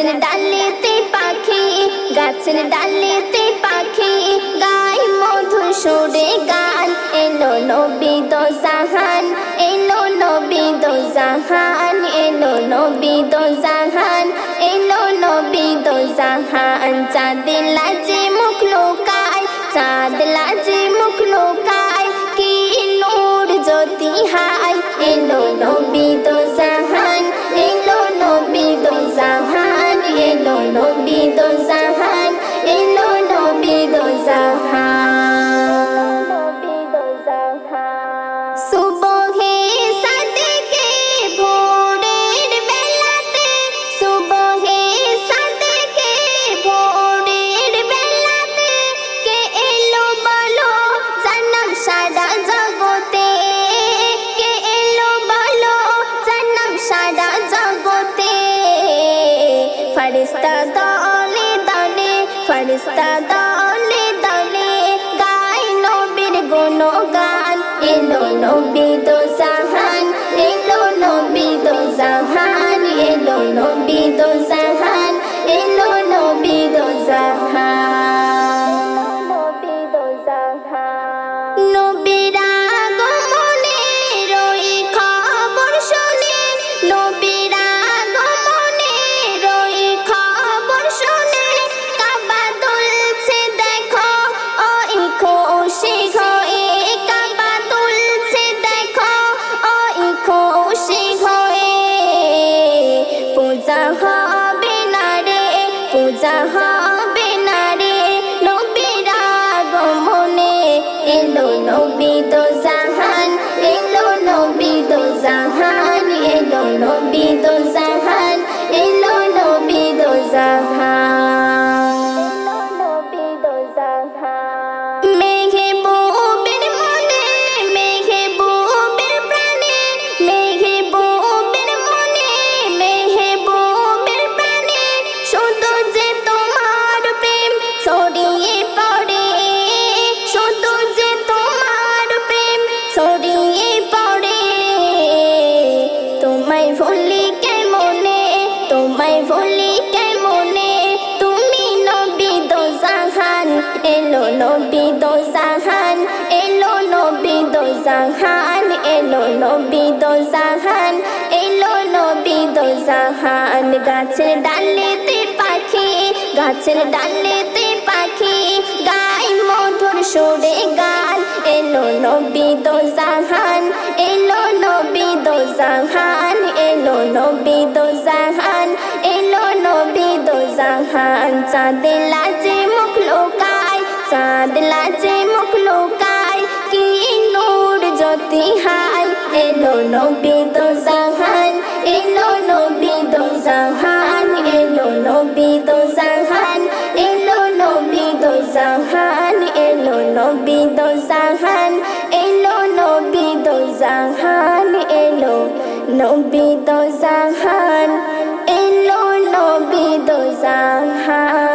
গাছের ডালেতে পাখি, গাছের ডালেতে পাখি গায় মধুর সুরে গান। এলো নবী দো জাহান, এলো নবী দো জাহান, এলো নবী দো জাহান, এলো নবী দো জাহান। চাঁদ লাজে মুখ লুকায়, চাঁদ লাজে মুখ লুকায়, কি নূর জ্যোতি হায়। এলো নবী দো জাহান, এলো নবী দো জাহান, এলো নবী দো জাহান, এলো নবী দো জাহান। সুবহে সাদেকে ভোরের বেলাতে, সুবহে সাদেকে ভোরের বেলাতে, কে এলো বলো জান্নাত সারা জগতে, কে এলো বলো জান্নাত সারা জগতে। ফেরেশতা দলে দলে, ফেরেশতা দলে দলে গায় নবীর গুণগান। এলো নবী দো জাহান, এলো নবী দো জাহান, এলো নবী দো জাহান, এলো নবী দো জাহান। নবীর আগমনের ওই খবর শুনে, নবীর আগমনের ওই খবর শুনে, কাবা দুলছে দেখো ওই খুশি হয়ে, কাবা দুলছে দেখো ওই খুশি হয়ে। পূজা হবে না রে, পূজা হবে না রে নবীর আগমনে। এলো নবী দো জাহান, এলো নবী দো জাহান, এলো নবী দো জাহান, এলো নবী দো জাহান। মেহবুবের মনে, মেহবুবের প্রাণে, মেহবুবের মনে, মেহবুবের প্রাণে, শুধু যে তোমার প্রেম ছড়িয়ে পড়ে, শুধু যে তোমার প্রেম ছড়িয়ে পড়ে। তোমায় ভুলি কেমনে, তোমায় ভুলি কেমনে, তুমি নবী দো জাহান। এলো নবী দো জাহান, এলো নবী দো জাহান, এলো নবী দো জাহান, এলো নবী দো জাহান। গাছের ডালেতে পাখি, গাছের ডালেতে পাখি গায় মধুর সুরে গান। এলো নবী দো জাহান, এলো নবী দো জাহান, এলো নবী দো জাহান, এলো নবী দো জাহান। চাঁদ লাজে মুখ লুকায়, চাঁদ লাজে মুখ লুকায়, কি নূর জ্যোতি হায়। এলো নবী দো জাহান, এলো নবী দো জাহান, এলো নবী দো জাহান, এলো নবী দো জাহান, এলো নবী দো জাহান, এলো নবী দো জাহান, এলো নবী দো জাহান, এলো নবী দো জাহান।